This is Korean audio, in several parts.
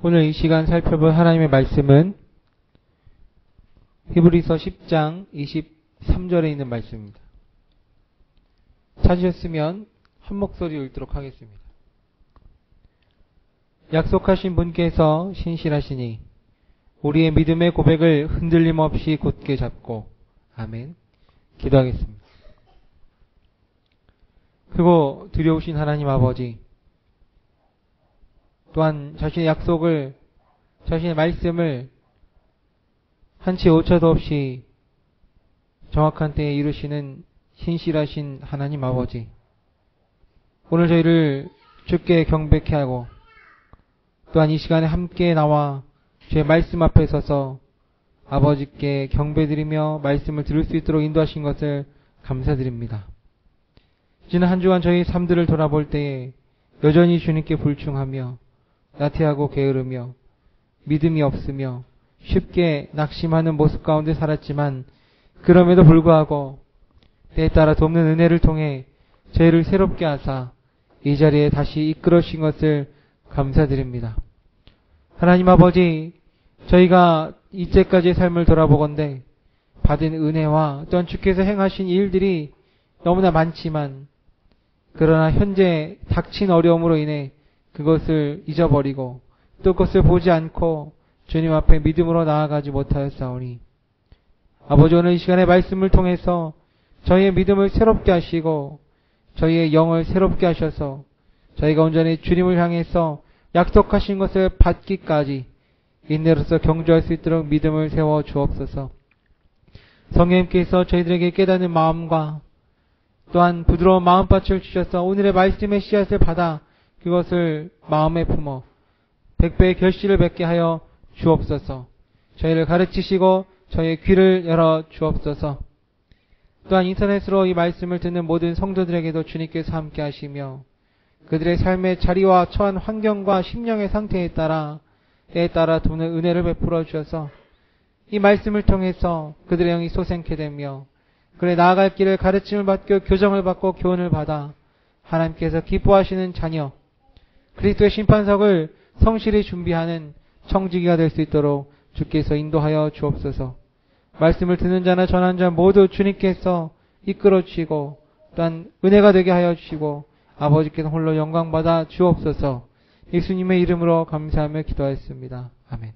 오늘 이 시간 살펴볼 하나님의 말씀은 히브리서 10장 23절에 있는 말씀입니다. 찾으셨으면 한 목소리로 읽도록 하겠습니다. 약속하신 분께서 신실하시니 우리의 믿음의 고백을 흔들림 없이 곧게 잡고 아멘. 기도하겠습니다. 크고 두려우신 하나님 아버지, 또한 자신의 약속을, 자신의 말씀을 한치 오차도 없이 정확한 때에 이루시는 신실하신 하나님 아버지, 오늘 저희를 주께 경배케 하고 또한 이 시간에 함께 나와 주의 말씀 앞에 서서 아버지께 경배드리며 말씀을 들을 수 있도록 인도하신 것을 감사드립니다. 지난 한 주간 저희 삶들을 돌아볼 때에 여전히 주님께 불충하며 나태하고 게으르며 믿음이 없으며 쉽게 낙심하는 모습 가운데 살았지만, 그럼에도 불구하고 때에 따라 돕는 은혜를 통해 저희를 새롭게 하사 이 자리에 다시 이끌어주신 것을 감사드립니다. 하나님 아버지, 저희가 이제까지의 삶을 돌아보건대 받은 은혜와 또한 주께서 행하신 일들이 너무나 많지만, 그러나 현재 닥친 어려움으로 인해 그것을 잊어버리고 또 그것을 보지 않고 주님 앞에 믿음으로 나아가지 못하였사오니, 아버지, 오늘 이 시간에 말씀을 통해서 저희의 믿음을 새롭게 하시고 저희의 영을 새롭게 하셔서 저희가 온전히 주님을 향해서 약속하신 것을 받기까지 인내로서 경주할 수 있도록 믿음을 세워 주옵소서. 성령님께서 저희들에게 깨닫는 마음과 또한 부드러운 마음밭을 주셔서 오늘의 말씀의 씨앗을 받아 그것을 마음에 품어 100배의 결실을 맺게 하여 주옵소서. 저희를 가르치시고 저희의 귀를 열어 주옵소서. 또한 인터넷으로 이 말씀을 듣는 모든 성도들에게도 주님께서 함께 하시며 그들의 삶의 자리와 처한 환경과 심령의 상태에 따라 때에 따라 돕는 은혜를 베풀어 주셔서 이 말씀을 통해서 그들의 영이 솟생케 되며 그래 나아갈 길을 가르침을 받고 교정을 받고 교훈을 받아 하나님께서 기뻐하시는 자녀, 그리스도의 심판석을 성실히 준비하는 청지기가 될 수 있도록 주께서 인도하여 주옵소서. 말씀을 듣는 자나 전하는 자 모두 주님께서 이끌어 주시고 또한 은혜가 되게 하여 주시고 아버지께서 홀로 영광받아 주옵소서. 예수님의 이름으로 감사하며 기도하였습니다. 아멘.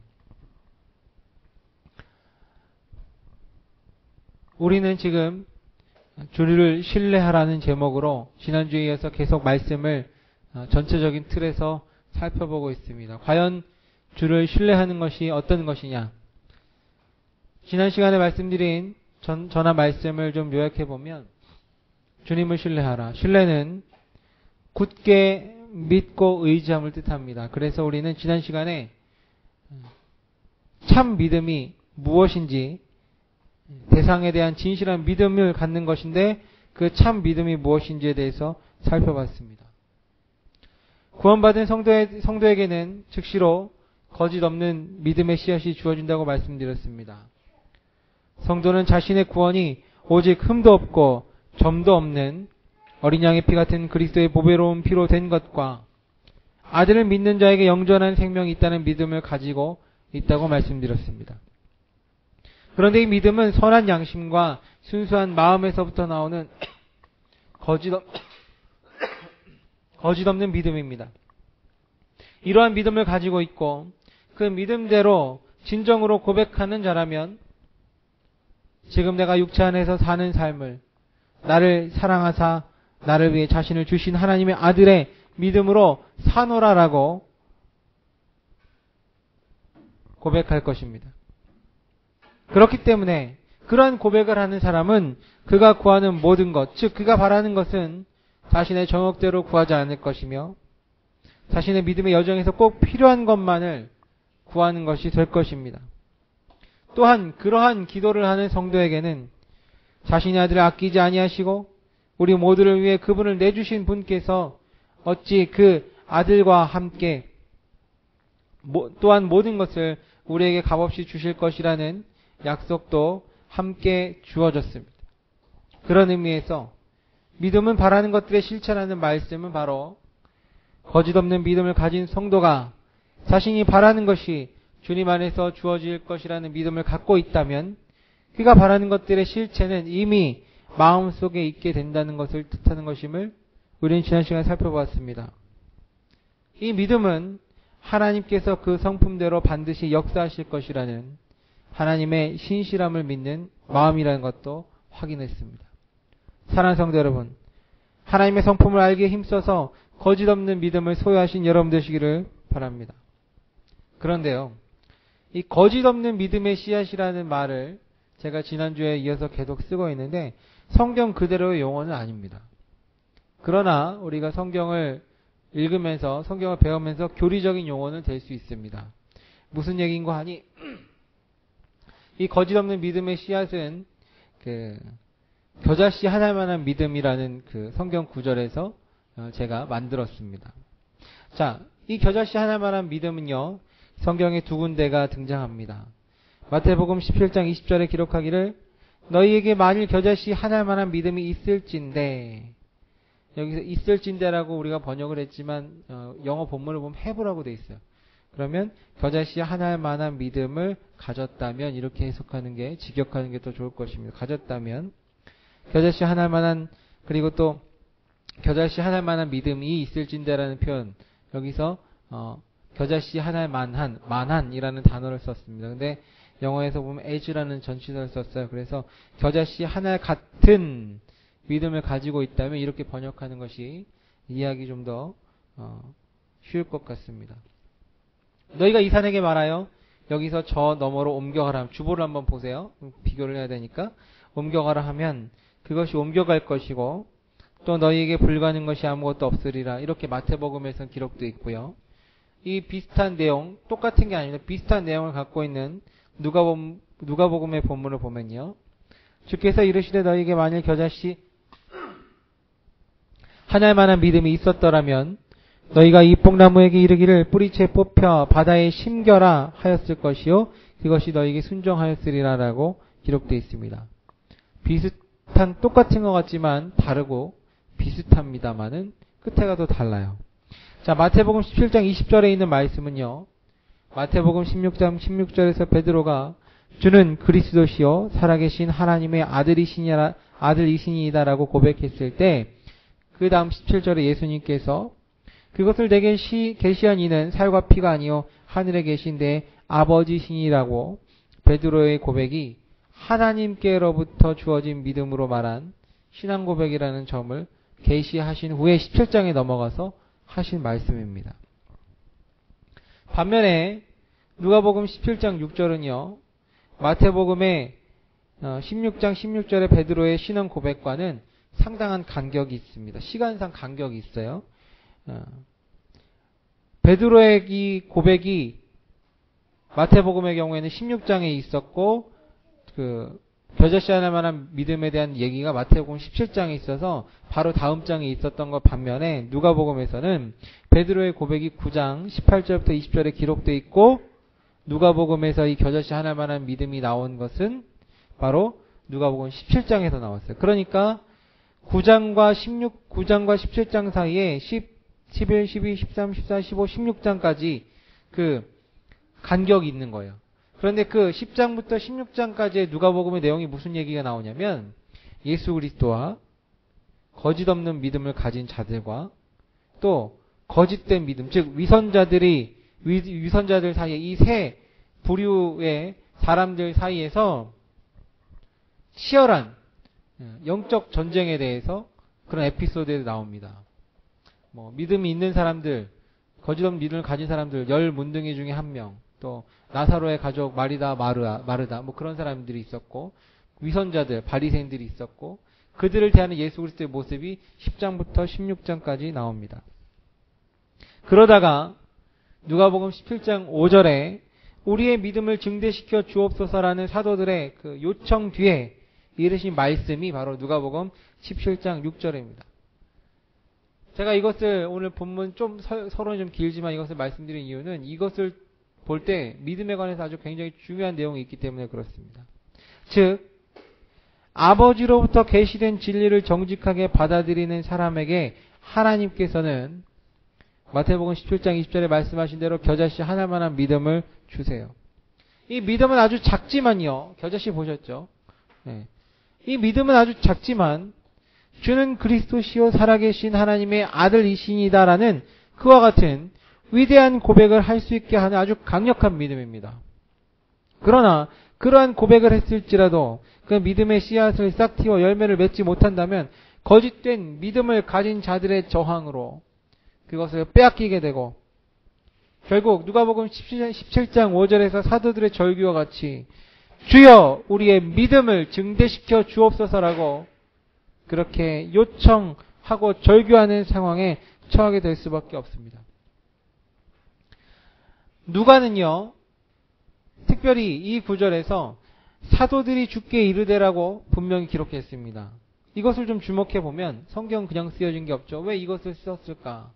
우리는 지금 주를 신뢰하라는 제목으로 지난주에 이어서 계속 말씀을 전체적인 틀에서 살펴보고 있습니다. 과연 주를 신뢰하는 것이 어떤 것이냐? 지난 시간에 말씀드린 전화 말씀을 좀 요약해보면, 주님을 신뢰하라. 신뢰는 굳게 믿고 의지함을 뜻합니다. 그래서 우리는 지난 시간에 참 믿음이 무엇인지, 대상에 대한 진실한 믿음을 갖는 것인데 그 참 믿음이 무엇인지에 대해서 살펴봤습니다. 구원받은 성도에게는 즉시로 거짓 없는 믿음의 씨앗이 주어진다고 말씀드렸습니다. 성도는 자신의 구원이 오직 흠도 없고 점도 없는 어린 양의 피 같은 그리스도의 보배로운 피로 된 것과 아들을 믿는 자에게 영전한 생명이 있다는 믿음을 가지고 있다고 말씀드렸습니다. 그런데 이 믿음은 선한 양심과 순수한 마음에서부터 나오는 거짓 없는 믿음입니다. 이러한 믿음을 가지고 있고 그 믿음대로 진정으로 고백하는 자라면 지금 내가 육체 안에서 사는 삶을 나를 사랑하사 나를 위해 자신을 주신 하나님의 아들의 믿음으로 사노라라고 고백할 것입니다. 그렇기 때문에 그러한 고백을 하는 사람은 그가 구하는 모든 것, 즉 그가 바라는 것은 자신의 정욕대로 구하지 않을 것이며 자신의 믿음의 여정에서 꼭 필요한 것만을 구하는 것이 될 것입니다. 또한 그러한 기도를 하는 성도에게는 자신의 아들을 아끼지 아니하시고 우리 모두를 위해 그분을 내주신 분께서 어찌 그 아들과 함께 또한 모든 것을 우리에게 값없이 주실 것이라는 약속도 함께 주어졌습니다. 그런 의미에서 믿음은 바라는 것들의 실천하는 말씀은 바로 거짓 없는 믿음을 가진 성도가 자신이 바라는 것이 주님 안에서 주어질 것이라는 믿음을 갖고 있다면 그가 바라는 것들의 실체는 이미 마음속에 있게 된다는 것을 뜻하는 것임을 우리는 지난 시간에 살펴보았습니다. 이 믿음은 하나님께서 그 성품대로 반드시 역사하실 것이라는 하나님의 신실함을 믿는 마음이라는 것도 확인했습니다. 사랑하는 성도 여러분, 하나님의 성품을 알기에 힘써서 거짓 없는 믿음을 소유하신 여러분 되시기를 바랍니다. 그런데요, 이 거짓 없는 믿음의 씨앗이라는 말을 제가 지난주에 이어서 계속 쓰고 있는데 성경 그대로의 용어는 아닙니다. 그러나 우리가 성경을 읽으면서 성경을 배우면서 교리적인 용어는 될 수 있습니다. 무슨 얘기인가 하니 이 거짓 없는 믿음의 씨앗은 겨자씨 하나만한 믿음이라는 그 성경 구절에서 제가 만들었습니다. 자, 이 겨자씨 하나만한 믿음은요, 성경에 두 군데가 등장합니다. 마태복음 17장 20절에 기록하기를 너희에게 만일 겨자씨 하나만한 믿음이 있을진데, 여기서 있을진데라고 우리가 번역을 했지만 영어 본문을 보면 have라고 돼 있어요. 그러면 겨자씨 하나만한 믿음을 가졌다면 이렇게 해석하는 게 직역하는 게 더 좋을 것입니다. 가졌다면 겨자씨 하나만한, 그리고 또 겨자씨 하나만한 믿음이 있을진데라는 표현, 여기서 겨자씨 만한이라는 단어를 썼습니다. 근데 영어에서 보면 as라는 전치사를 썼어요. 그래서 겨자씨 하나 같은 믿음을 가지고 있다면 이렇게 번역하는 것이 이해하기 좀 더 쉬울 것 같습니다. 너희가 이 산에게 말하여 여기서 저 너머로 옮겨가라. 주보를 한번 보세요. 비교를 해야 되니까. 옮겨가라 하면 그것이 옮겨갈 것이고 또 너희에게 불가는 것이 아무것도 없으리라. 이렇게 마태복음에서는 기록되어 있고요. 이 비슷한 내용, 똑같은 게 아니라 비슷한 내용을 갖고 있는 누가복음의 본문을 보면요. 주께서 이르시되 너희에게 만일 겨자씨 하나만한 믿음이 있었더라면 너희가 이 뽕나무에게 이르기를 뿌리채 뽑혀 바다에 심겨라 하였을 것이요 그것이 너희에게 순종하였으리라라고 기록되어 있습니다. 비슷한 똑같은 것 같지만 다르고 비슷합니다만은 끝에가 더 달라요. 자, 마태복음 17장 20절에 있는 말씀은요. 마태복음 16장 16절에서 베드로가 주는 그리스도시요 살아계신 하나님의 아들이시니이다라고 고백했을 때 그 다음 17절에 예수님께서 그것을 내게 계시한 이는 살과 피가 아니요 하늘에 계신데 아버지시니라고 베드로의 고백이 하나님께로부터 주어진 믿음으로 말한 신앙 고백이라는 점을 계시하신 후에 17장에 넘어가서 하신 말씀입니다. 반면에 누가복음 17장 6절은요. 마태복음의 16장 16절의 베드로의 신앙 고백과는 상당한 간격이 있습니다. 시간상 간격이 있어요. 베드로의 이 고백이 마태복음의 경우에는 16장에 있었고 겨자씨 하나만한 믿음에 대한 얘기가 마태복음 17장에 있어서 바로 다음 장에 있었던 것 반면에 누가복음에서는 베드로의 고백이 9장 18절부터 20절에 기록되어 있고 누가복음에서 이 겨자씨 하나만한 믿음이 나온 것은 바로 누가복음 17장에서 나왔어요. 그러니까 9장과 17장 사이에 11, 12, 13, 14, 15, 16장까지 그 간격이 있는 거예요. 그런데 그 10장부터 16장까지의 누가복음의 내용이 무슨 얘기가 나오냐면 예수 그리스도와 거짓 없는 믿음을 가진 자들과 또 거짓된 믿음, 즉 위선자들 사이에 이 세 부류의 사람들 사이에서 치열한 영적 전쟁에 대해서 그런 에피소드에 나옵니다. 믿음이 있는 사람들, 거짓 없는 믿음을 가진 사람들 10문둥이 중에 한 명, 또 나사로의 가족 마리다, 마르다 그런 사람들이 있었고 위선자들, 바리새인들이 있었고 그들을 대하는 예수 그리스도의 모습이 10장부터 16장까지 나옵니다. 그러다가 누가복음 17장 5절에 우리의 믿음을 증대시켜 주옵소서라는 사도들의 그 요청 뒤에 이르신 말씀이 바로 누가복음 17장 6절입니다. 제가 이것을 오늘 본문 서론이 좀 길지만 이것을 말씀드린 이유는 이것을 볼 때 믿음에 관해서 아주 굉장히 중요한 내용이 있기 때문에 그렇습니다. 즉 아버지로부터 계시된 진리를 정직하게 받아들이는 사람에게 하나님께서는 마태복음 17장 20절에 말씀하신 대로 겨자씨 하나만한 믿음을 주세요. 이 믿음은 아주 작지만요. 겨자씨 보셨죠? 네. 이 믿음은 아주 작지만 주는 그리스도시요 살아계신 하나님의 아들이시니다라는 그와 같은 위대한 고백을 할 수 있게 하는 아주 강력한 믿음입니다. 그러나 그러한 고백을 했을지라도 그 믿음의 씨앗을 싹 틔워 열매를 맺지 못한다면 거짓된 믿음을 가진 자들의 저항으로 그것을 빼앗기게 되고 결국 누가복음 17장 5절에서 사도들의 절규와 같이 주여 우리의 믿음을 증대시켜 주옵소서라고 그렇게 요청하고 절규하는 상황에 처하게 될 수밖에 없습니다. 누가는요, 특별히 이 구절에서 사도들이 주께 이르되라고 분명히 기록했습니다. 이것을 좀 주목해 보면 성경 그냥 쓰여진 게 없죠. 왜 이것을 썼을까?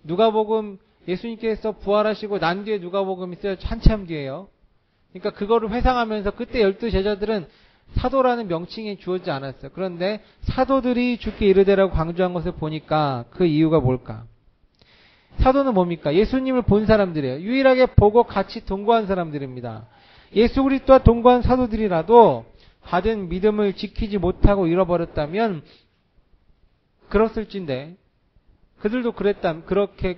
누가복음 예수님께서 부활하시고 난 뒤에 누가복음이 쓰여져 한참 뒤에요. 그러니까 그거를 회상하면서 그때 12제자들은 사도라는 명칭이 주어지지 않았어요. 그런데 사도들이 주께 이르되라고 강조한 것을 보니까 그 이유가 뭘까? 사도는 뭡니까? 예수님을 본 사람들이에요. 유일하게 보고 같이 동거한 사람들입니다. 예수 그리스도와 동거한 사도들이라도 받은 믿음을 지키지 못하고 잃어버렸다면 그렇을진데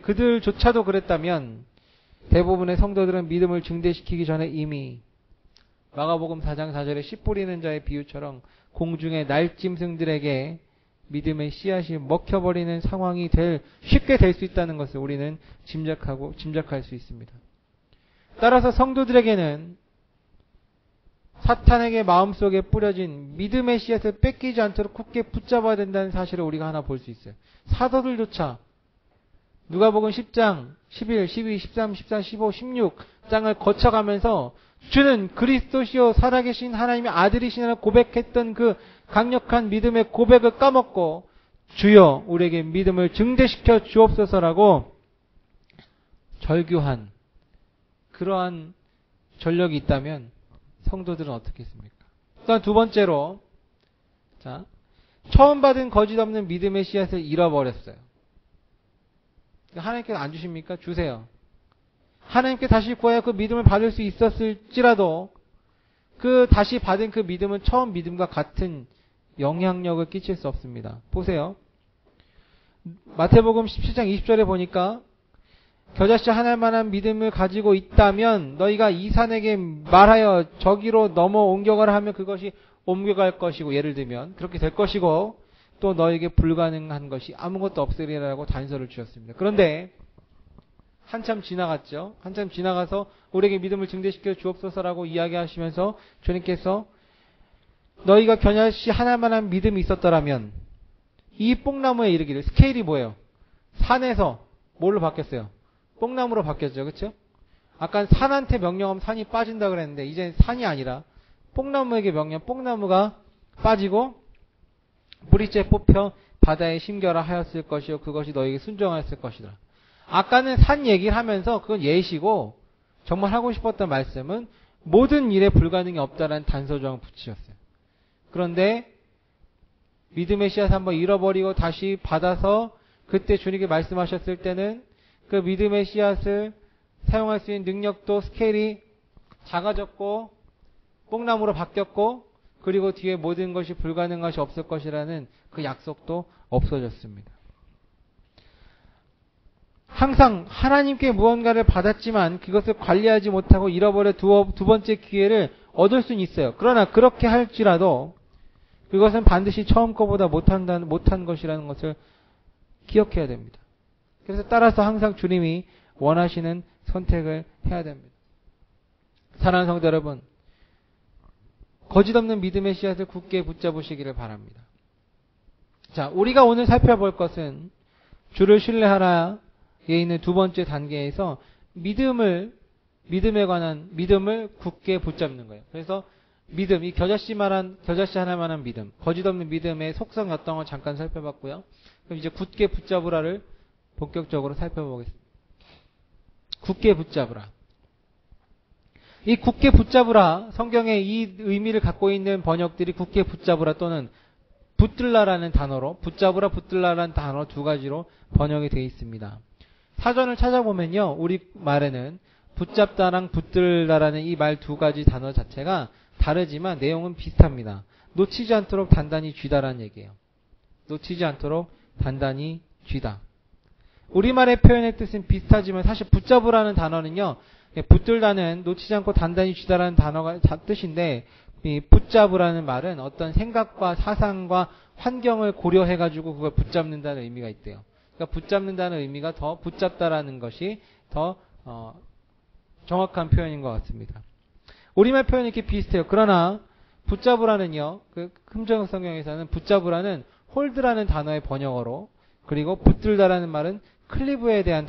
그들조차도 그랬다면 대부분의 성도들은 믿음을 증대시키기 전에 이미 마가복음 4장 4절에 씨 뿌리는 자의 비유처럼 공중의 날짐승들에게 믿음의 씨앗이 먹혀버리는 상황이 쉽게 될 수 있다는 것을 우리는 짐작할 수 있습니다. 따라서 성도들에게는 사탄에게 마음속에 뿌려진 믿음의 씨앗을 뺏기지 않도록 굳게 붙잡아야 된다는 사실을 우리가 하나 볼 수 있어요. 사도들조차 누가복음 10장, 11, 12, 13, 14, 15, 16장을 거쳐가면서 주는 그리스도시요 살아계신 하나님의 아들이시라고 고백했던 그 강력한 믿음의 고백을 까먹고 주여 우리에게 믿음을 증대시켜 주옵소서라고 절규한 그러한 전력이 있다면 성도들은 어떻게 했습니까? 또한 두 번째로 처음 받은 거짓 없는 믿음의 씨앗을 잃어버렸어요. 하나님께서 안 주십니까? 주세요. 하나님께 다시 구하여 그 믿음을 받을 수 있었을지라도 그 다시 받은 그 믿음은 처음 믿음과 같은 영향력을 끼칠 수 없습니다. 보세요. 마태복음 17장 20절에 보니까 겨자씨 하나만한 믿음을 가지고 있다면 너희가 이 산에게 말하여 저기로 넘어 옮겨가라 하면 그것이 옮겨갈 것이고 예를 들면 그렇게 될 것이고 또 너에게 불가능한 것이 아무것도 없으리라고 단서를 주셨습니다. 그런데 한참 지나갔죠. 한참 지나가서 우리에게 믿음을 증대시켜 주옵소서라고 이야기하시면서 주님께서 너희가 겨자씨 하나만한 믿음이 있었더라면 이 뽕나무에 이르기를 스케일이 뭐예요? 산에서 뭘로 바뀌었어요? 뽕나무로 바뀌었죠. 그렇죠? 아까 산한테 명령하면 산이 빠진다 그랬는데 이제 산이 아니라 뽕나무에게 명령 뽕나무가 빠지고 뿌리째 뽑혀 바다에 심겨라 하였을 것이요 그것이 너에게 순종하였을 것이다. 아까는 산 얘기를 하면서 그건 예시고 정말 하고 싶었던 말씀은 모든 일에 불가능이 없다라는 단서조항을 붙이셨어요. 그런데 믿음의 씨앗 한번 잃어버리고 다시 받아서 그때 주님께 말씀하셨을 때는 그 믿음의 씨앗을 사용할 수 있는 능력도 스케일이 작아졌고 뽕나무로 바뀌었고 그리고 뒤에 모든 것이 불가능한 것이 없을 것이라는 그 약속도 없어졌습니다. 항상 하나님께 무언가를 받았지만 그것을 관리하지 못하고 잃어버려 두 번째 기회를 얻을 수는 있어요. 그러나 그렇게 할지라도 그것은 반드시 처음 거보다 못한 것이라는 것을 기억해야 됩니다. 그래서 따라서 항상 주님이 원하시는 선택을 해야 됩니다. 사랑하는 성도 여러분, 거짓 없는 믿음의 씨앗을 굳게 붙잡으시기를 바랍니다. 자, 우리가 오늘 살펴볼 것은 주를 신뢰하라에 있는 두 번째 단계에서 믿음에 관한 믿음을 굳게 붙잡는 거예요. 그래서 믿음, 이 겨자씨 하나만한 믿음, 거짓 없는 믿음의 속성이 어떤 걸 잠깐 살펴봤고요. 그럼 이제 굳게 붙잡으라를 본격적으로 살펴보겠습니다. 굳게 붙잡으라. 이 굳게 붙잡으라, 성경에 이 의미를 갖고 있는 번역들이 굳게 붙잡으라 또는 붙들라라는 단어로, 붙잡으라 붙들라라는 단어 두 가지로 번역이 되어 있습니다. 사전을 찾아보면요, 우리 말에는 붙잡다랑 붙들다라는 이 말 두 가지 단어 자체가 다르지만 내용은 비슷합니다. 놓치지 않도록 단단히 쥐다라는 얘기예요. 놓치지 않도록 단단히 쥐다. 우리말의 표현의 뜻은 비슷하지만 사실 붙잡으라는 단어는요, 붙들다는 놓치지 않고 단단히 쥐다라는 단어가 뜻인데, 이 붙잡으라는 말은 어떤 생각과 사상과 환경을 고려해가지고 그걸 붙잡는다는 의미가 있대요. 그러니까 붙잡는다는 의미가 더 붙잡다라는 것이 더 정확한 표현인 것 같습니다. 우리말 표현이 이렇게 비슷해요. 그러나 붙잡으라는요, 그 금정 성경에서는 붙잡으라는 홀드라는 단어의 번역어로, 그리고 붙들다라는 말은 클리브에 대한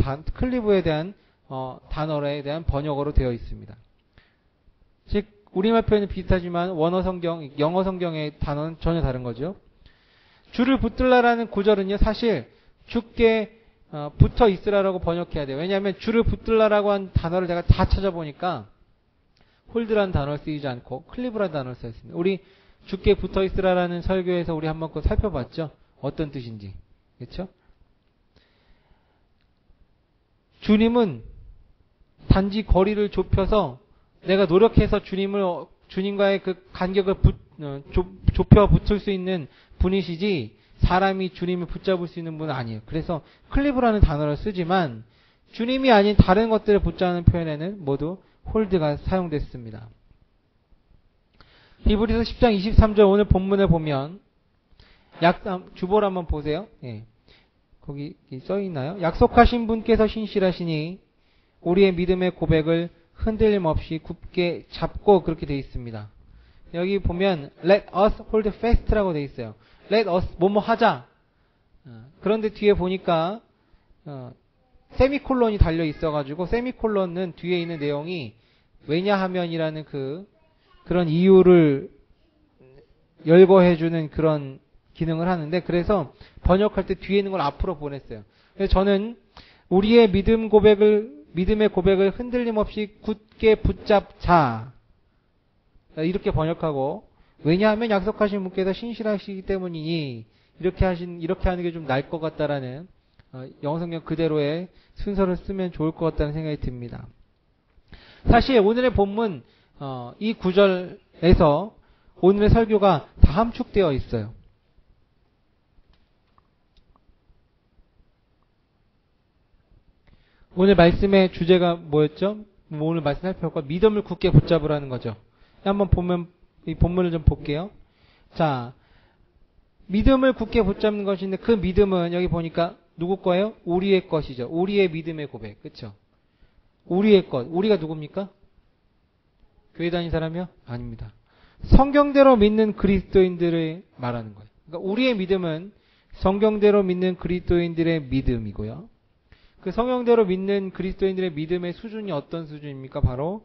단어에 대한 번역어로 되어 있습니다. 즉 우리말 표현은 비슷하지만 원어 성경, 영어 성경의 단어는 전혀 다른 거죠. 주를 붙들라라는 구절은요, 사실 주께 붙어 있으라라고 번역해야 돼요. 왜냐하면 주를 붙들라라고 한 단어를 제가 다 찾아보니까 홀드라는 단어를 쓰이지 않고 클리브라는 단어를 써 있습니다. 우리 주께 붙어 있으라라는 설교에서 우리 한번 그 살펴봤죠. 어떤 뜻인지. 그렇죠? 주님은 단지 거리를 좁혀서 내가 노력해서 주님과의 그 간격을 좁혀 붙을 수 있는 분이시지 사람이 주님을 붙잡을 수 있는 분은 아니에요. 그래서 클리브라는 단어를 쓰지만 주님이 아닌 다른 것들을 붙잡는 표현에는 모두 홀드가 사용됐습니다. 히브리서 10장 23절 오늘 본문을 보면 주보를 한번 보세요. 예. 거기 써 있나요? 약속하신 분께서 신실하시니 우리의 믿음의 고백을 흔들림 없이 굳게 잡고 그렇게 되어 있습니다. 여기 보면 let us hold fast라고 되어 있어요. let us 뭐뭐 하자. 그런데 뒤에 보니까 세미콜론이 달려 있어가지고 세미콜론은 뒤에 있는 내용이 왜냐하면이라는 그런 이유를 열거해주는 그런 기능을 하는데, 그래서 번역할 때 뒤에 있는 걸 앞으로 보냈어요. 그래서 저는 우리의 믿음의 고백을 흔들림 없이 굳게 붙잡자 이렇게 번역하고, 왜냐하면 약속하신 분께서 신실하시기 때문이니 이렇게 하는 게 좀 나을 것 같다라는 영어 성경 그대로의 순서를 쓰면 좋을 것 같다는 생각이 듭니다. 사실 오늘의 본문 이 구절에서 오늘의 설교가 다 함축되어 있어요. 오늘 말씀의 주제가 뭐였죠? 오늘 말씀 살펴볼 믿음을 굳게 붙잡으라는 거죠. 한번 보면 이 본문을 좀 볼게요. 자, 믿음을 굳게 붙잡는 것인데 그 믿음은 여기 보니까 누구 거예요? 우리의 것이죠. 우리의 믿음의 고백. 그렇죠? 우리의 것. 우리가 누굽니까? 교회 다니는 사람이요? 아닙니다. 성경대로 믿는 그리스도인들을 말하는 거예요. 그러니까 우리의 믿음은 성경대로 믿는 그리스도인들의 믿음이고요. 그 성경대로 믿는 그리스도인들의 믿음의 수준이 어떤 수준입니까? 바로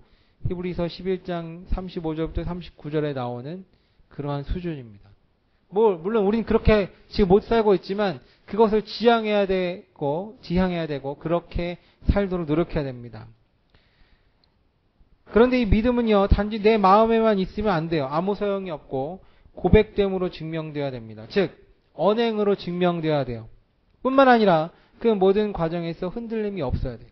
히브리서 11장 35절부터 39절에 나오는 그러한 수준입니다. 물론 우리는 그렇게 지금 못 살고 있지만 그것을 지향해야 되고 그렇게 살도록 노력해야 됩니다. 그런데 이 믿음은요, 단지 내 마음에만 있으면 안 돼요. 아무 소용이 없고 고백됨으로 증명되어야 됩니다. 즉 언행으로 증명되어야 돼요. 뿐만 아니라 그 모든 과정에서 흔들림이 없어야 돼요.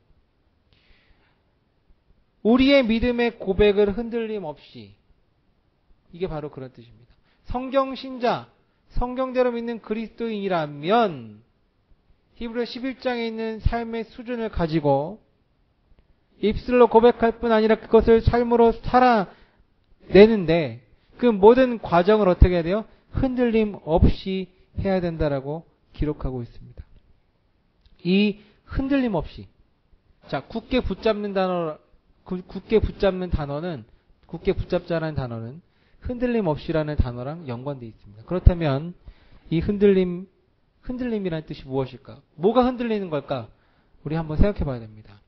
우리의 믿음의 고백을 흔들림 없이, 이게 바로 그런 뜻입니다. 성경신자, 성경대로 믿는 그리스도인이라면 히브리서 11장에 있는 삶의 수준을 가지고 입술로 고백할 뿐 아니라 그것을 삶으로 살아내는데 그 모든 과정을 어떻게 해야 돼요? 흔들림 없이 해야 된다라고 기록하고 있습니다. 이 흔들림 없이, 자, 굳게 붙잡자라는 단어는 흔들림 없이라는 단어랑 연관되어 있습니다. 그렇다면 이 흔들림이라는 뜻이 무엇일까? 뭐가 흔들리는 걸까? 우리 한번 생각해 봐야 됩니다.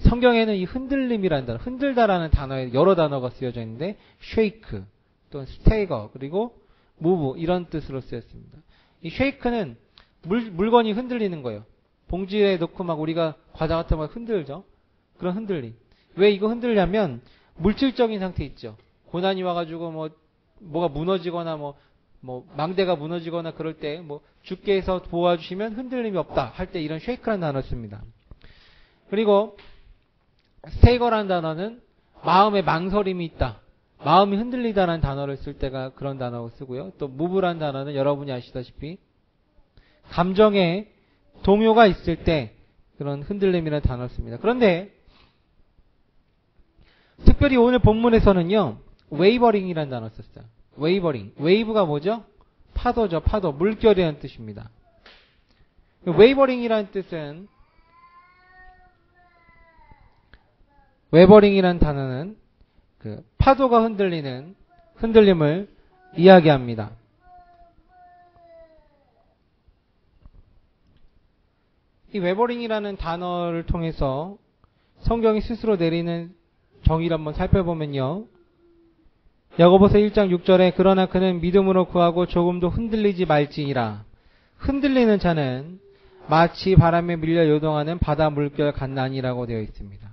성경에는 이 흔들림이라는 단어, 흔들다라는 단어에 여러 단어가 쓰여져 있는데 shake, 또는 stagger, 그리고 move 이런 뜻으로 쓰였습니다. 이 shake는 물건이 흔들리는 거예요. 봉지에 넣고 막 우리가 과자 같은 거 흔들죠. 그런 흔들림. 왜 이거 흔들냐면 물질적인 상태 있죠. 고난이 와가지고 뭐 뭐가 무너지거나 망대가 무너지거나 그럴 때 주께서 도와주시면 흔들림이 없다 할 때 이런 쉐이크라는 단어를 씁니다. 그리고 스테이거라는 단어는 마음에 망설임이 있다. 마음이 흔들리다라는 단어를 쓸 때가 그런 단어를 쓰고요. 또 무브라는 단어는 여러분이 아시다시피 감정에 동요가 있을 때 그런 흔들림이라는 단어를 씁니다. 그런데 특별히 오늘 본문에서는요. 웨이버링이라는 단어를 썼어요. 웨이버링. 웨이브가 뭐죠? 파도죠. 파도. 물결이라는 뜻입니다. 웨이버링이라는 뜻은 웨버링이라는 단어는 그 파도가 흔들리는 흔들림을 이야기합니다. 이 웨버링이라는 단어를 통해서 성경이 스스로 내리는 정의를 한번 살펴보면요. 야고보서 1장 6절에 그러나 그는 믿음으로 구하고 조금도 흔들리지 말지니라. 흔들리는 자는 마치 바람에 밀려 요동하는 바다 물결 같나니라고 되어 있습니다.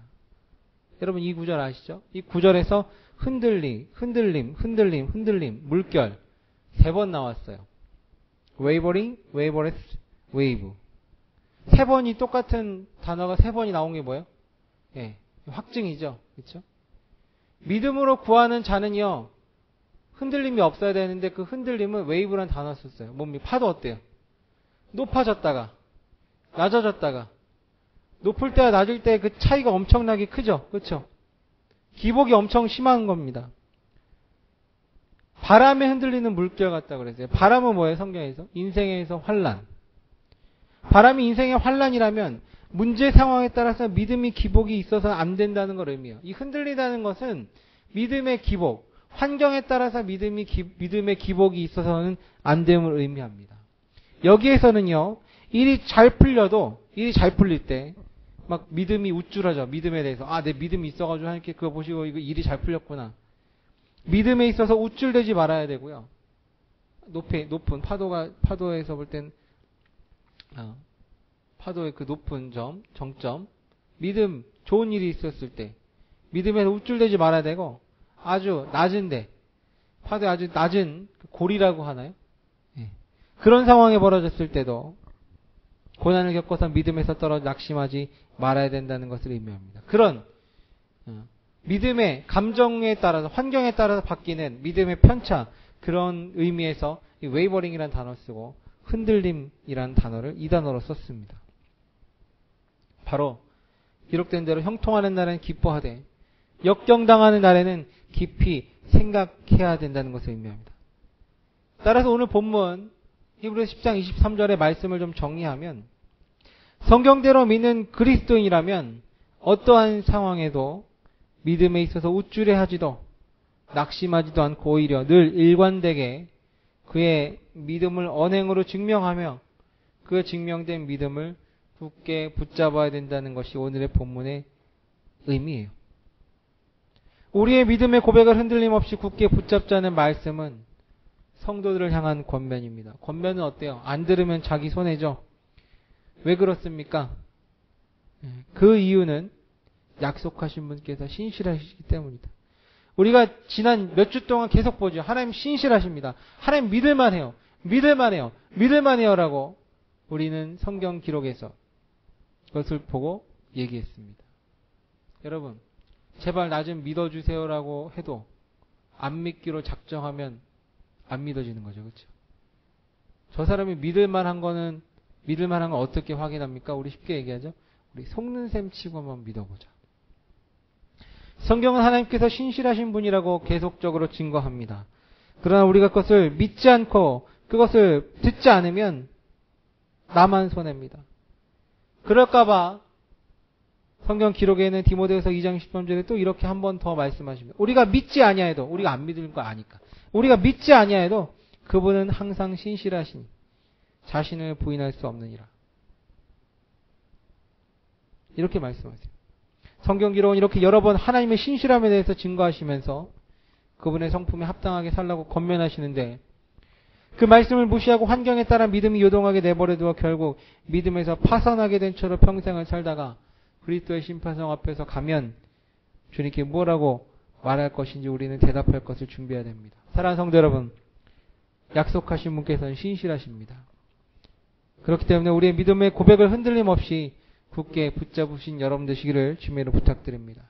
여러분 이 구절 아시죠? 이 구절에서 흔들림, 물결 3번 나왔어요. 웨이버링, 웨이버레스, 웨이브. 3번이 똑같은 단어가 3번이 나온 게 뭐예요? 예, 확증이죠. 그렇죠? 믿음으로 구하는 자는요. 흔들림이 없어야 되는데 그 흔들림은 웨이브라는 단어 썼어요. 파도 어때요? 높아졌다가 낮아졌다가 높을 때와 낮을 때 그 차이가 엄청나게 크죠. 그렇죠? 기복이 엄청 심한 겁니다. 바람에 흔들리는 물결 같다고 그랬어요. 바람은 뭐예요? 성경에서? 인생에서 환란. 바람이 인생의 환란이라면 문제 상황에 따라서 믿음이 기복이 있어서 안 된다는 걸 의미해요. 이 흔들리다는 것은 믿음의 기복, 환경에 따라서 믿음의 기복이 있어서는 안 됨을 의미합니다. 여기에서는요. 일이 잘 풀릴 때 막 믿음이 우쭐하죠. 믿음에 대해서 내 믿음이 있어가지고 하나님께 그거 보시고 이거 일이 잘 풀렸구나. 믿음에 있어서 우쭐대지 말아야 되고요. 높은 파도에서 볼 땐 파도의 그 높은 정점, 믿음, 좋은 일이 있었을 때 믿음에서 우쭐대지 말아야 되고 아주 낮은데 파도의 아주 낮은 고리라고 하나요? 예. 그런 상황에 벌어졌을 때도 고난을 겪어서 믿음에서 떨어져 낙심하지 말아야 된다는 것을 의미합니다. 그런 믿음의 감정에 따라서 환경에 따라서 바뀌는 믿음의 편차 그런 의미에서 이 웨이버링이라는 단어를 쓰고 흔들림이라는 단어를 이 단어로 썼습니다. 바로 기록된 대로 형통하는 날에는 기뻐하되 역경당하는 날에는 깊이 생각해야 된다는 것을 의미합니다. 따라서 오늘 본문 히브리서 10장 23절의 말씀을 좀 정리하면 성경대로 믿는 그리스도인이라면 어떠한 상황에도 믿음에 있어서 우쭐해하지도 낙심하지도 않고 오히려 늘 일관되게 그의 믿음을 언행으로 증명하며 그 증명된 믿음을 굳게 붙잡아야 된다는 것이 오늘의 본문의 의미예요. 우리의 믿음의 고백을 흔들림 없이 굳게 붙잡자는 말씀은 성도들을 향한 권면입니다. 권면은 어때요? 안 들으면 자기 손해죠. 왜 그렇습니까? 그 이유는 약속하신 분께서 신실하시기 때문이다. 우리가 지난 몇 주 동안 계속 보죠. 하나님 신실하십니다. 하나님 믿을만해요. 믿을만해요라고 우리는 성경 기록에서 그것을 보고 얘기했습니다. 여러분, 제발 나 좀 믿어주세요라고 해도 안 믿기로 작정하면 안 믿어지는 거죠. 그렇죠? 저 사람이 믿을만한 건 어떻게 확인합니까? 우리 쉽게 얘기하죠. 우리 속는 셈 치고 한번 믿어보자. 성경은 하나님께서 신실하신 분이라고 계속적으로 증거합니다. 그러나 우리가 그것을 믿지 않고 그것을 듣지 않으면 나만 손해입니다. 그럴까봐 성경 기록에는 디모데후서 2장 13절에 또 이렇게 한 번 더 말씀하십니다. 우리가 믿지 아니하여도 우리가 안 믿을 거 아니까. 우리가 믿지 아니하여도 그분은 항상 신실하시니 자신을 부인할 수 없느니라. 이렇게 말씀하세요. 성경 기록은 이렇게 여러 번 하나님의 신실함에 대해서 증거하시면서 그분의 성품에 합당하게 살라고 권면하시는데 그 말씀을 무시하고 환경에 따라 믿음이 요동하게 내버려두어 결국 믿음에서 파산하게 된 채로 평생을 살다가 그리스도의 심판성 앞에서 가면 주님께 뭐라고 말할 것인지 우리는 대답할 것을 준비해야 됩니다. 사랑하는 성도 여러분, 약속하신 분께서는 신실하십니다. 그렇기 때문에 우리의 믿음의 고백을 흔들림 없이 굳게 붙잡으신 여러분 되시기를 주님으로 부탁드립니다.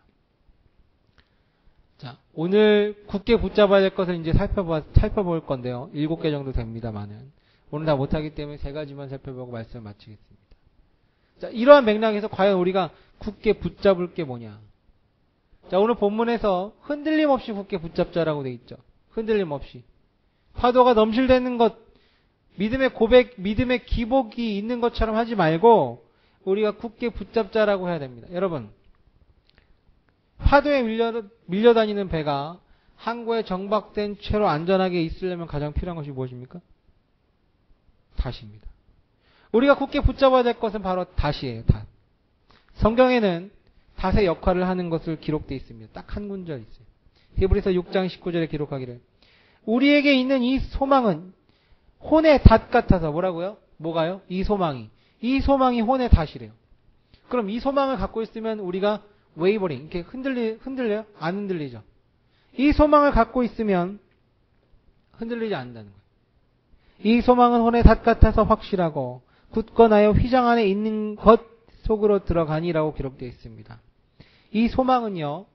자, 오늘 굳게 붙잡아야 될 것을 이제 살펴볼 건데요. 7개 정도 됩니다만은. 오늘 다 못하기 때문에 3가지만 살펴보고 말씀을 마치겠습니다. 자, 이러한 맥락에서 과연 우리가 굳게 붙잡을 게 뭐냐. 자, 오늘 본문에서 흔들림 없이 굳게 붙잡자라고 되어 있죠. 흔들림 없이. 파도가 넘실대는 것, 믿음의 고백, 믿음의 기복이 있는 것처럼 하지 말고 우리가 굳게 붙잡자라고 해야 됩니다. 여러분, 파도에 밀려다니는 배가 항구에 정박된 채로 안전하게 있으려면 가장 필요한 것이 무엇입니까? 닷입니다. 우리가 굳게 붙잡아야 될 것은 바로 닷이에요. 닷. 성경에는 닷의 역할을 하는 것을 기록되어 있습니다. 딱 한 군절 있어요. 히브리서 6장 19절에 기록하기를 우리에게 있는 이 소망은 혼의 닷 같아서 뭐라고요? 뭐가요? 이 소망이 혼의 닷이래요. 그럼 이 소망을 갖고 있으면 우리가 웨이버링 이렇게 흔들려요? 안 흔들리죠. 이 소망을 갖고 있으면 흔들리지 않는다는 거예요. 이 소망은 혼의 닷 같아서 확실하고 굳건하여 휘장 안에 있는 것 속으로 들어가니라고 기록되어 있습니다. 이 소망은요,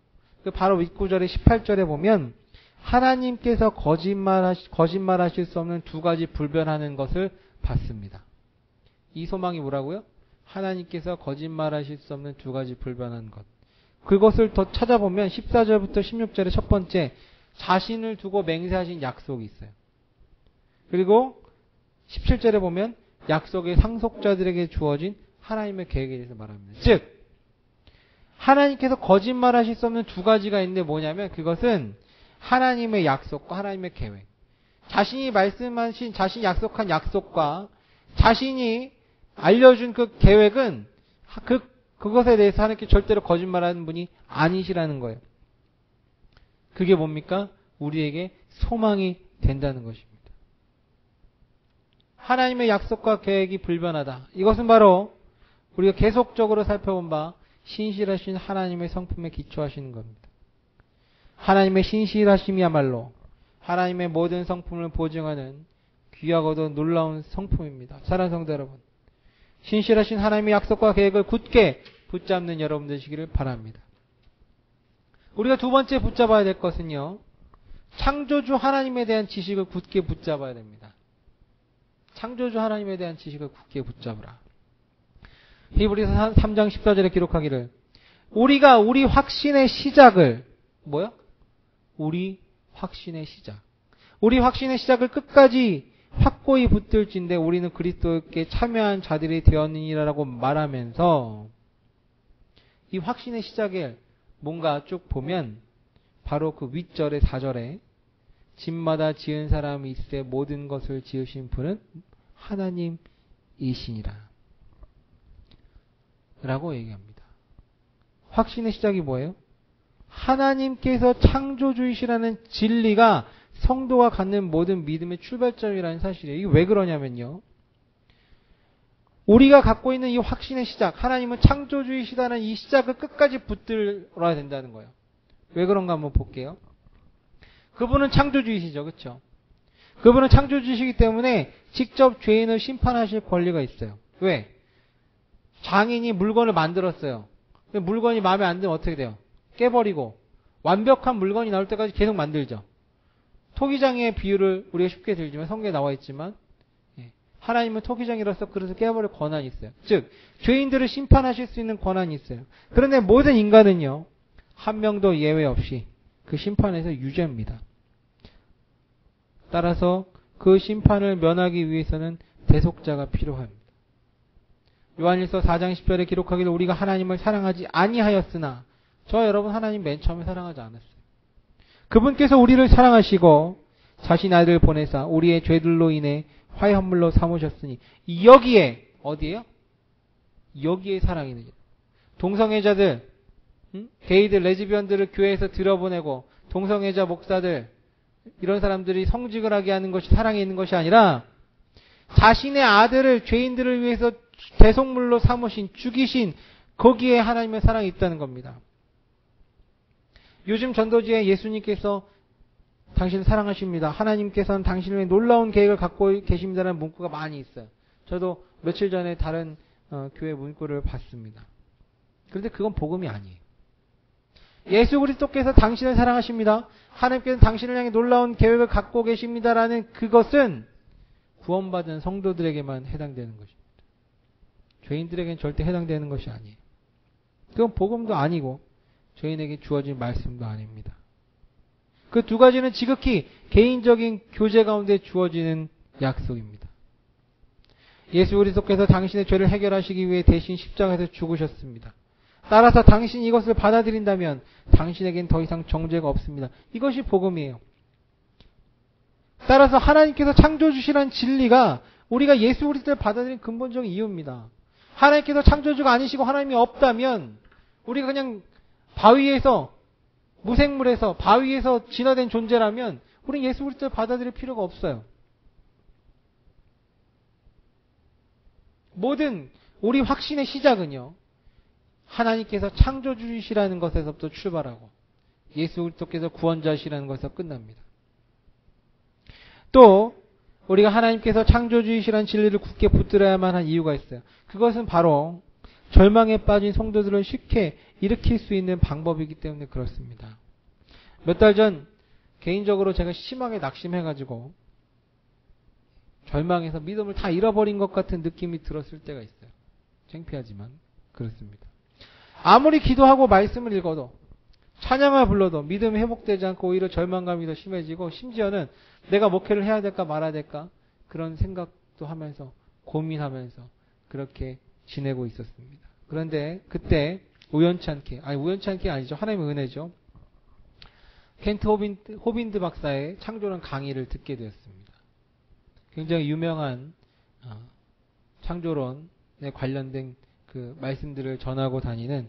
바로 윗구절의 18절에 보면 하나님께서 거짓말하실 수 없는 2가지 불변하는 것을 봤습니다. 이 소망이 뭐라고요? 하나님께서 거짓말하실 수 없는 2가지 불변한 것. 그것을 더 찾아보면 14절부터 16절의 첫 번째, 자신을 두고 맹세하신 약속이 있어요. 그리고 17절에 보면 약속의 상속자들에게 주어진 하나님의 계획에 대해서 말합니다. 즉, 하나님께서 거짓말하실 수 없는 2가지가 있는데 뭐냐면 그것은 하나님의 약속과 하나님의 계획. 자신이 말씀하신, 자신이 약속한 약속과 자신이 알려준 그 계획은 그것에 대해서 하나님께 절대로 거짓말하는 분이 아니시라는 거예요. 그게 뭡니까? 우리에게 소망이 된다는 것입니다. 하나님의 약속과 계획이 불변하다. 이것은 바로 우리가 계속적으로 살펴본 바 신실하신 하나님의 성품에 기초하시는 겁니다. 하나님의 신실하심이야말로 하나님의 모든 성품을 보증하는 귀하고도 놀라운 성품입니다. 사랑하는 성도 여러분, 신실하신 하나님의 약속과 계획을 굳게 붙잡는 여러분 되시기를 바랍니다. 우리가 2번째 붙잡아야 될 것은요, 창조주 하나님에 대한 지식을 굳게 붙잡아야 됩니다. 창조주 하나님에 대한 지식을 굳게 붙잡으라. 히브리서 3장 14절에 기록하기를 우리가 우리 확신의 시작을 우리 확신의 시작을 끝까지 확고히 붙들진데 우리는 그리스도께 참여한 자들이 되었느니라고 말하면서 이 확신의 시작을 뭔가 쭉 보면 바로 그 윗절의 4절에 집마다 지은 사람이 있으되 모든 것을 지으신 분은 하나님이시니라 라고 얘기합니다. 확신의 시작이 뭐예요? 하나님께서 창조주이시라는 진리가 성도가 갖는 모든 믿음의 출발점이라는 사실이에요. 이게 왜 그러냐면요, 우리가 갖고 있는 이 확신의 시작, 하나님은 창조주이시다는 이 시작을 끝까지 붙들어야 된다는 거예요. 왜 그런가 한번 볼게요. 그분은 창조주이시죠. 그렇죠? 그분은 창조주이시기 때문에 직접 죄인을 심판하실 권리가 있어요. 왜? 장인이 물건을 만들었어요. 물건이 마음에 안 들면 어떻게 돼요? 깨버리고 완벽한 물건이 나올 때까지 계속 만들죠. 토기장의 비유를 우리가 쉽게 들지만 성경에 나와 있지만 하나님은 토기장이라서 그릇을 깨버릴 권한이 있어요. 즉 죄인들을 심판하실 수 있는 권한이 있어요. 그런데 모든 인간은요, 한 명도 예외 없이 그 심판에서 유죄입니다. 따라서 그 심판을 면하기 위해서는 대속자가 필요합니다. 요한일서 4장 10절에 기록하기를 우리가 하나님을 사랑하지 아니하였으나 저 여러분 하나님 맨 처음에 사랑하지 않았어요. 그분께서 우리를 사랑하시고 자신 아들을 보내사 우리의 죄들로 인해 화해함물로 삼으셨으니 여기에 어디에요? 여기에 사랑이 있는 동성애자들, 게이들, 레즈비언들을 교회에서 들여보내고 동성애자 목사들 이런 사람들이 성직을 하게 하는 것이 사랑에 있는 것이 아니라 자신의 아들을 죄인들을 위해서 대속물로 삼으신 죽이신 거기에 하나님의 사랑이 있다는 겁니다. 요즘 전도지에 예수님께서 당신을 사랑하십니다. 하나님께서는 당신을 위해 놀라운 계획을 갖고 계십니다라는 문구가 많이 있어요. 저도 며칠 전에 다른 교회 문구를 봤습니다. 그런데 그건 복음이 아니에요. 예수 그리스도께서 당신을 사랑하십니다. 하나님께서 당신을 향해 놀라운 계획을 갖고 계십니다라는 그것은 구원받은 성도들에게만 해당되는 것입니다. 죄인들에게는 절대 해당되는 것이 아니에요. 그건 복음도 아니고 죄인에게 주어진 말씀도 아닙니다. 그 두 가지는 지극히 개인적인 교제 가운데 주어지는 약속입니다. 예수 그리스도께서 당신의 죄를 해결하시기 위해 대신 십자가에서 죽으셨습니다. 따라서 당신이 이것을 받아들인다면 당신에겐 더 이상 정죄가 없습니다. 이것이 복음이에요. 따라서 하나님께서 창조주시라는 진리가 우리가 예수 그리스도를 받아들인 근본적인 이유입니다. 하나님께서 창조주가 아니시고 하나님이 없다면 우리가 그냥 바위에서 무생물에서 바위에서 진화된 존재라면 우리는 예수 그리스도를 받아들일 필요가 없어요. 모든 우리 확신의 시작은요. 하나님께서 창조주시라는 것에서부터 출발하고 예수 그리스도께서 구원자시라는 것에서 끝납니다. 또 우리가 하나님께서 창조주이시라는 진리를 굳게 붙들어야만 한 이유가 있어요. 그것은 바로 절망에 빠진 성도들을 쉽게 일으킬 수 있는 방법이기 때문에 그렇습니다. 몇 달 전 개인적으로 제가 심하게 낙심해가지고 절망해서 믿음을 다 잃어버린 것 같은 느낌이 들었을 때가 있어요. 창피하지만 그렇습니다. 아무리 기도하고 말씀을 읽어도 찬양을 불러도 믿음이 회복되지 않고 오히려 절망감이 더 심해지고 심지어는 내가 목회를 해야 될까 말아야 될까 그런 생각도 하면서 고민하면서 그렇게 지내고 있었습니다. 그런데 그때 우연치 않게 아니죠. 하나님의 은혜죠. 켄트 호빈드 박사의 창조론 강의를 듣게 되었습니다. 굉장히 유명한 창조론에 관련된 그 말씀들을 전하고 다니는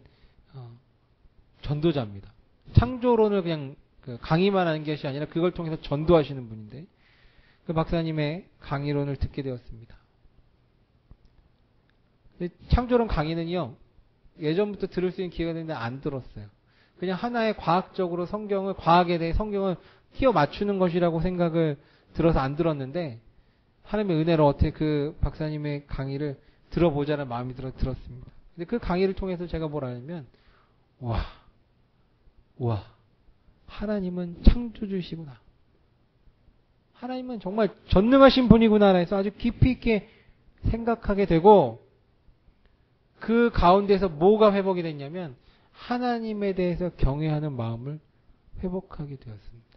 전도자입니다. 창조론을 그냥 강의만 하는 것이 아니라 그걸 통해서 전도하시는 분인데 그 박사님의 강의론을 듣게 되었습니다. 창조론 강의는요. 예전부터 들을 수 있는 기회가 됐는데 안 들었어요. 그냥 하나의 과학적으로 과학에 대해 성경을 끼워 맞추는 것이라고 생각을 들어서 안 들었는데 하나님의 은혜로 어떻게 그 박사님의 강의를 들어보자는 마음이 들었습니다. 근데 그 강의를 통해서 제가 뭘 알냐면 와 하나님은 창조주시구나. 하나님은 정말 전능하신 분이구나 해서 아주 깊이 있게 생각하게 되고 그 가운데서 뭐가 회복이 됐냐면 하나님에 대해서 경외하는 마음을 회복하게 되었습니다.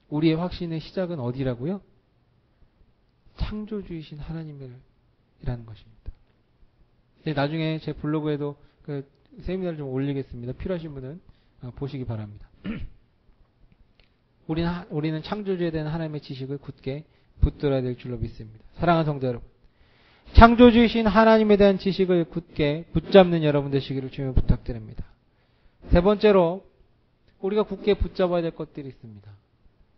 우리의 확신의 시작은 어디라고요? 창조주이신 하나님이라는 것입니다. 나중에 제 블로그에도 그 세미나를 좀 올리겠습니다. 필요하신 분은 보시기 바랍니다. 우리는 창조주에 대한 하나님의 지식을 굳게 붙들어야 될 줄로 믿습니다. 사랑하는 성도 여러분, 창조주이신 하나님에 대한 지식을 굳게 붙잡는 여러분 되시기를 주님을 부탁드립니다. 세 번째로 우리가 굳게 붙잡아야 될 것들이 있습니다.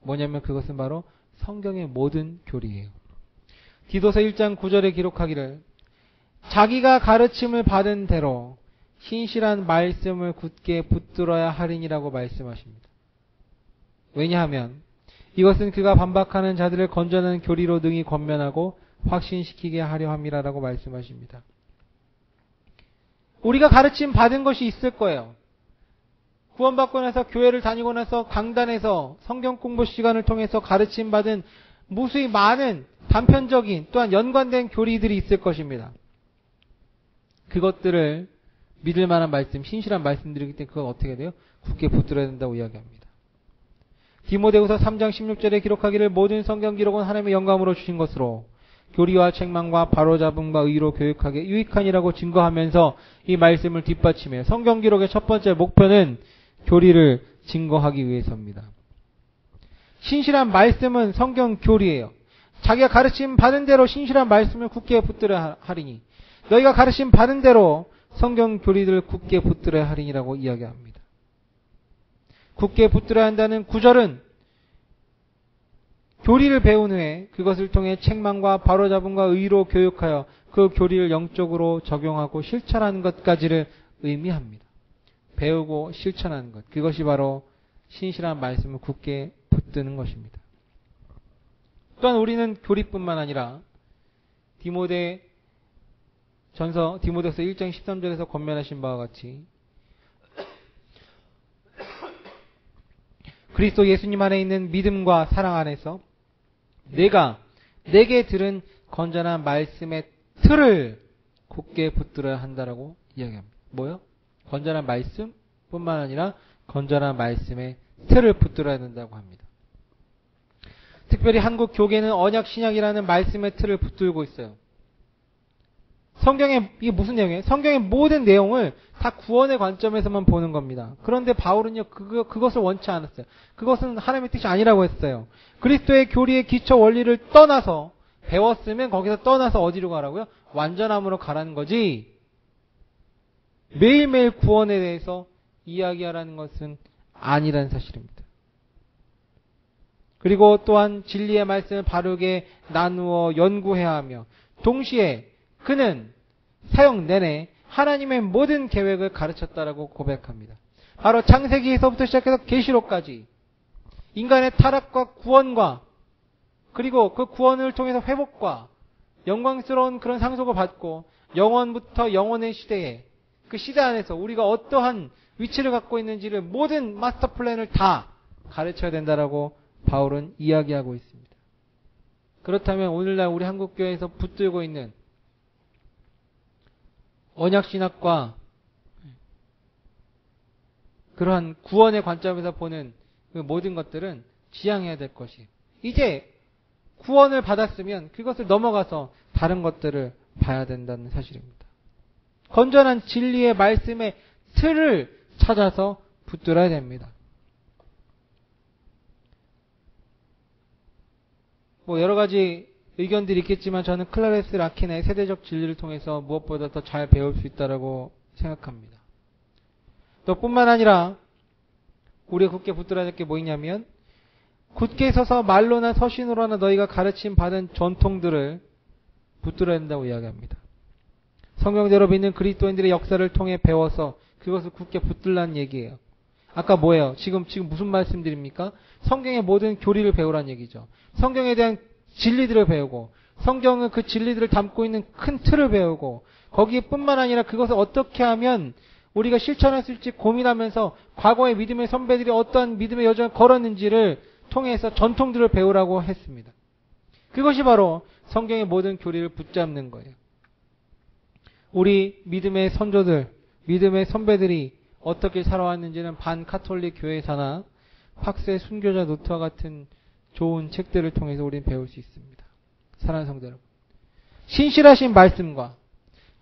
뭐냐면 그것은 바로 성경의 모든 교리예요. 디도서 1장 9절에 기록하기를 자기가 가르침을 받은 대로 신실한 말씀을 굳게 붙들어야 하리니라고 말씀하십니다. 왜냐하면 이것은 그가 반박하는 자들을 건전한 교리로 능히 권면하고 확신시키게 하려 함이라라고 말씀하십니다. 우리가 가르침 받은 것이 있을 거예요. 구원받고 나서 교회를 다니고 나서 강단에서 성경 공부 시간을 통해서 가르침 받은 무수히 많은 단편적인 또한 연관된 교리들이 있을 것입니다. 그것들을 믿을 만한 말씀, 신실한 말씀들이기 때문에 그건 어떻게 돼요? 굳게 붙들어야 된다고 이야기합니다. 디모데후서 3장 16절에 기록하기를 모든 성경 기록은 하나님의 영감으로 주신 것으로 교리와 책망과 바로잡음과 의로 교육하게 유익하니라고 증거하면서 이 말씀을 뒷받침해요. 성경 기록의 첫 번째 목표는 교리를 증거하기 위해서입니다. 신실한 말씀은 성경 교리예요. 자기가 가르침 받은 대로 신실한 말씀을 굳게 붙들어야 하리니 너희가 가르침 받은 대로 성경 교리들을 굳게 붙들어야 하리니라고 이야기합니다. 굳게 붙들어야 한다는 구절은 교리를 배운 후에 그것을 통해 책망과 바로잡음과 의로 교육하여 그 교리를 영적으로 적용하고 실천하는 것까지를 의미합니다. 배우고 실천하는 것. 그것이 바로 신실한 말씀을 굳게 붙드는 것입니다. 또한 우리는 교리뿐만 아니라 디모데서 1장 13절에서 권면하신 바와 같이 그리스도 예수님 안에 있는 믿음과 사랑 안에서 내게 들은 건전한 말씀의 틀을 굳게 붙들어야 한다라고 이야기합니다. 뭐요? 건전한 말씀뿐만 아니라 건전한 말씀의 틀을 붙들어야 된다고 합니다. 특별히 한국 교계는 언약 신약이라는 말씀의 틀을 붙들고 있어요. 이게 무슨 내용이에요? 성경의 모든 내용을 다 구원의 관점에서만 보는 겁니다. 그런데 바울은요, 그것을 원치 않았어요. 그것은 하나님의 뜻이 아니라고 했어요. 그리스도의 교리의 기초 원리를 떠나서, 배웠으면 거기서 떠나서 어디로 가라고요? 완전함으로 가라는 거지, 매일매일 구원에 대해서 이야기하라는 것은 아니라는 사실입니다. 그리고 또한 진리의 말씀을 바르게 나누어 연구해야 하며, 동시에 그는 사역 내내 하나님의 모든 계획을 가르쳤다라고 고백합니다. 바로 창세기에서부터 시작해서 계시록까지 인간의 타락과 구원과 그리고 그 구원을 통해서 회복과 영광스러운 그런 상속을 받고 영원부터 영원의 시대에 그 시대 안에서 우리가 어떠한 위치를 갖고 있는지를 모든 마스터 플랜을 다 가르쳐야 된다라고 바울은 이야기하고 있습니다. 그렇다면 오늘날 우리 한국교회에서 붙들고 있는 언약신학과 그러한 구원의 관점에서 보는 그 모든 것들은 지양해야 될 것이에요. 이제 구원을 받았으면 그것을 넘어가서 다른 것들을 봐야 된다는 사실입니다. 건전한 진리의 말씀의 틀을 찾아서 붙들어야 됩니다. 여러 가지 의견들이 있겠지만 저는 클라레스 라킨의 세대적 진리를 통해서 무엇보다 더 잘 배울 수 있다고 생각합니다. 또 뿐만 아니라 우리가 굳게 붙들어야 될 게 뭐냐면, 굳게 서서 말로나 서신으로나 너희가 가르침 받은 전통들을 붙들어야 된다고 이야기합니다. 성경대로 믿는 그리스도인들의 역사를 통해 배워서 그것을 굳게 붙들라는 얘기예요. 아까 뭐예요? 지금 무슨 말씀드립니까? 성경의 모든 교리를 배우라는 얘기죠. 성경에 대한 진리들을 배우고, 성경은 그 진리들을 담고 있는 큰 틀을 배우고, 거기에 뿐만 아니라 그것을 어떻게 하면 우리가 실천할 수 있을지 고민하면서 과거의 믿음의 선배들이 어떠한 믿음의 여정을 걸었는지를 통해서 전통들을 배우라고 했습니다. 그것이 바로 성경의 모든 교리를 붙잡는 거예요. 우리 믿음의 선조들, 믿음의 선배들이 어떻게 살아왔는지는 반카톨릭 교회사나 팍스의 순교자 노트와 같은 좋은 책들을 통해서 우리는 배울 수 있습니다. 사랑하는 성도 여러분, 신실하신 말씀과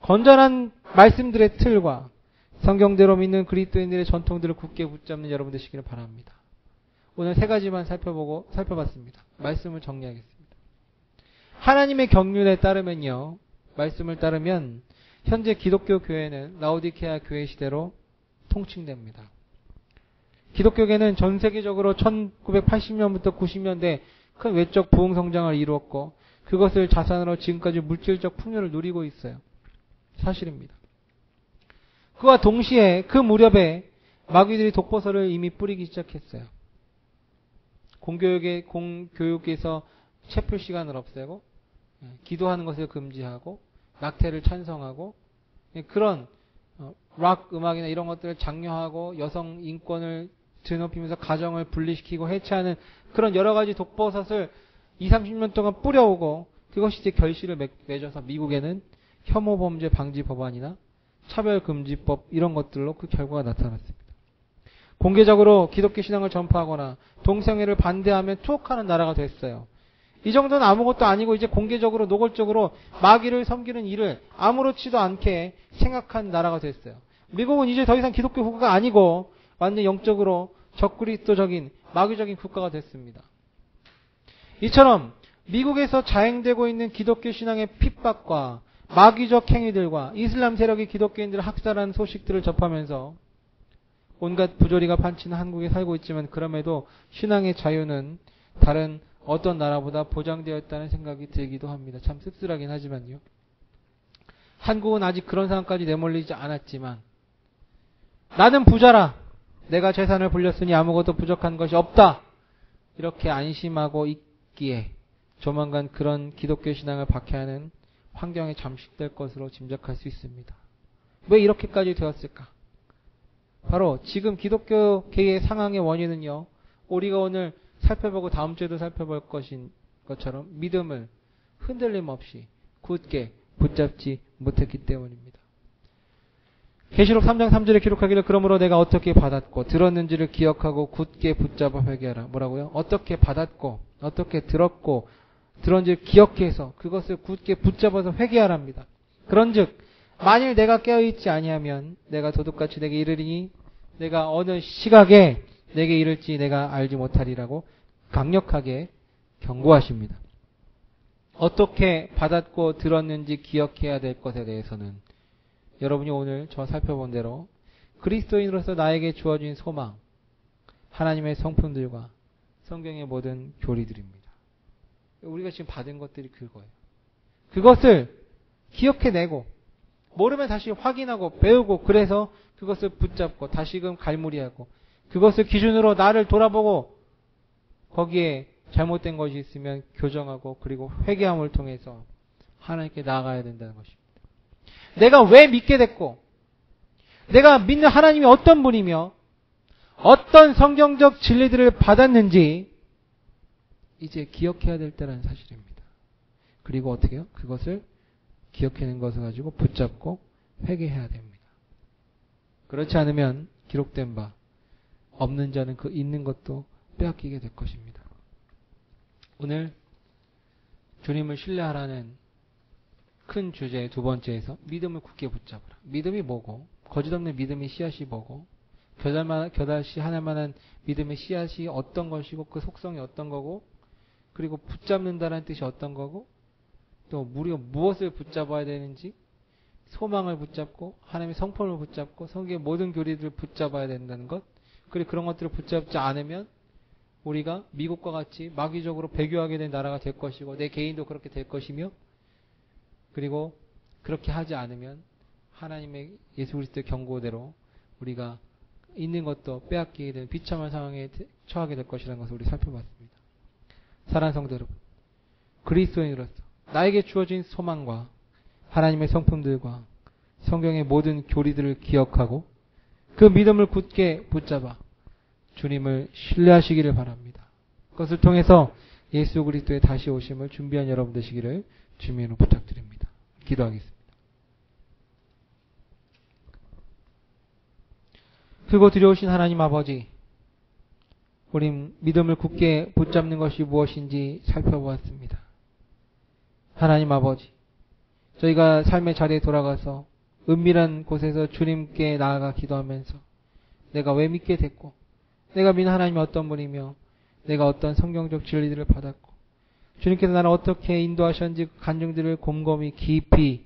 건전한 말씀들의 틀과 성경대로 믿는 그리스도인들의 전통들을 굳게 붙잡는 여러분 되시기를 바랍니다. 오늘 세 가지만 살펴봤습니다. 말씀을 정리하겠습니다. 하나님의 경륜에 따르면요, 말씀을 따르면 현재 기독교 교회는 라오디케아 교회 시대로 통칭됩니다. 기독교계는 전 세계적으로 1980년부터 90년대 큰 외적 부흥 성장을 이루었고, 그것을 자산으로 지금까지 물질적 풍요를 누리고 있어요. 사실입니다. 그와 동시에 그 무렵에 마귀들이 독보서를 이미 뿌리기 시작했어요. 공교육에서 체풀 시간을 없애고, 기도하는 것을 금지하고, 낙태를 찬성하고, 그런 락 음악이나 이런 것들을 장려하고, 여성 인권을 드높이면서 가정을 분리시키고 해체하는 그런 여러 가지 독버섯을 20-30년 동안 뿌려오고, 그것이 이제 결실을 맺어서 미국에는 혐오범죄 방지 법안이나 차별금지법 이런 것들로 그 결과가 나타났습니다. 공개적으로 기독교 신앙을 전파하거나 동성애를 반대하면 투옥하는 나라가 됐어요. 이 정도는 아무것도 아니고 이제 공개적으로 노골적으로 마귀를 섬기는 일을 아무렇지도 않게 생각한 나라가 됐어요. 미국은 이제 더 이상 기독교 국가가 아니고 완전 영적으로 적그리스도적인 마귀적인 국가가 됐습니다. 이처럼 미국에서 자행되고 있는 기독교 신앙의 핍박과 마귀적 행위들과 이슬람 세력이 기독교인들을 학살하는 소식들을 접하면서 온갖 부조리가 판치는 한국에 살고 있지만, 그럼에도 신앙의 자유는 다른 어떤 나라보다 보장되어 있다는 생각이 들기도 합니다. 참 씁쓸하긴 하지만요. 한국은 아직 그런 상황까지 내몰리지 않았지만 나는 부자라. 내가 재산을 불렸으니 아무것도 부족한 것이 없다. 이렇게 안심하고 있기에 조만간 그런 기독교 신앙을 박해하는 환경에 잠식될 것으로 짐작할 수 있습니다. 왜 이렇게까지 되었을까? 바로 지금 기독교계의 상황의 원인은요, 우리가 오늘 살펴보고 다음 주에도 살펴볼 것인 것처럼 믿음을 흔들림 없이 굳게 붙잡지 못했기 때문입니다. 계시록 3장 3절에 기록하기를 그러므로 내가 어떻게 받았고 들었는지를 기억하고 굳게 붙잡아 회개하라. 뭐라고요? 어떻게 받았고 어떻게 들었고 들었는지를 기억해서 그것을 굳게 붙잡아서 회개하랍니다. 그런즉 만일 내가 깨어있지 아니하면 내가 도둑같이 내게 이르리니 내가 어느 시각에 내게 이를지 내가 알지 못하리라고 강력하게 경고하십니다. 어떻게 받았고 들었는지 기억해야 될 것에 대해서는 여러분이 오늘 저 살펴본 대로 그리스도인으로서 나에게 주어진 소망, 하나님의 성품들과 성경의 모든 교리들입니다. 우리가 지금 받은 것들이 그거예요. 그것을 기억해내고 모르면 다시 확인하고 배우고 그래서 그것을 붙잡고 다시금 갈무리하고 그것을 기준으로 나를 돌아보고 거기에 잘못된 것이 있으면 교정하고 그리고 회개함을 통해서 하나님께 나아가야 된다는 것입니다. 내가 왜 믿게 됐고 내가 믿는 하나님이 어떤 분이며 어떤 성경적 진리들을 받았는지 이제 기억해야 될 때라는 사실입니다. 그리고 어떻게 해요? 그것을 기억해낸 것을 가지고 붙잡고 회개해야 됩니다. 그렇지 않으면 기록된 바 없는 자는 그 있는 것도 빼앗기게 될 것입니다. 오늘 주님을 신뢰하라는 큰 주제 두 번째에서 믿음을 굳게 붙잡으라. 믿음이 뭐고 거짓 없는 믿음의 씨앗이 뭐고 겨달씨 하늘 만한 믿음의 씨앗이 어떤 것이고 그 속성이 어떤 거고 그리고 붙잡는다는 뜻이 어떤 거고 또 우리가 무엇을 붙잡아야 되는지 소망을 붙잡고 하나님의 성품을 붙잡고 성경의 모든 교리들을 붙잡아야 된다는 것 그리고 그런 것들을 붙잡지 않으면 우리가 미국과 같이 마귀적으로 배교하게 된 나라가 될 것이고 내 개인도 그렇게 될 것이며 그리고 그렇게 하지 않으면 하나님의 예수 그리스도의 경고대로 우리가 있는 것도 빼앗기게 되는 비참한 상황에 처하게 될 것이라는 것을 우리 살펴봤습니다. 사랑하는 성도 여러분, 그리스도인으로서 나에게 주어진 소망과 하나님의 성품들과 성경의 모든 교리들을 기억하고 그 믿음을 굳게 붙잡아 주님을 신뢰하시기를 바랍니다. 그것을 통해서 예수 그리스도의 다시 오심을 준비한 여러분 되시기를 주님으로 부탁드립니다. 기도하겠습니다. 크고 두려우신 하나님 아버지, 우린 믿음을 굳게 붙잡는 것이 무엇인지 살펴보았습니다. 하나님 아버지, 저희가 삶의 자리에 돌아가서 은밀한 곳에서 주님께 나아가 기도하면서 내가 왜 믿게 됐고 내가 믿는 하나님이 어떤 분이며 내가 어떤 성경적 진리들을 받았고 주님께서 나를 어떻게 인도하셨는지 그 간증들을 곰곰이 깊이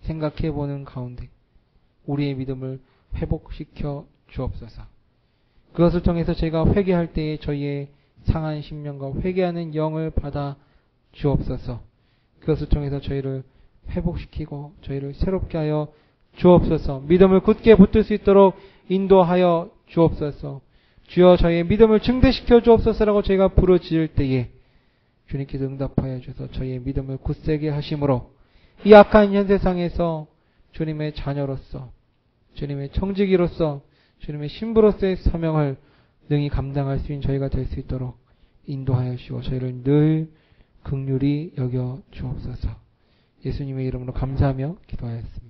생각해보는 가운데 우리의 믿음을 회복시켜 주옵소서. 그것을 통해서 저희가 회개할 때에 저희의 상한 심령과 회개하는 영을 받아 주옵소서. 그것을 통해서 저희를 회복시키고 저희를 새롭게 하여 주옵소서. 믿음을 굳게 붙들 수 있도록 인도하여 주옵소서. 주여 저희의 믿음을 증대시켜 주옵소서라고 저희가 부르짖을 때에 주님께서 응답하여 주셔서 저희의 믿음을 굳세게 하심으로 이 악한 현 세상에서 주님의 자녀로서 주님의 청지기로서 주님의 신부로서의 사명을 능히 감당할 수 있는 저희가 될 수 있도록 인도하여 주시고 저희를 늘 긍휼히 여겨 주옵소서. 예수님의 이름으로 감사하며 기도하였습니다.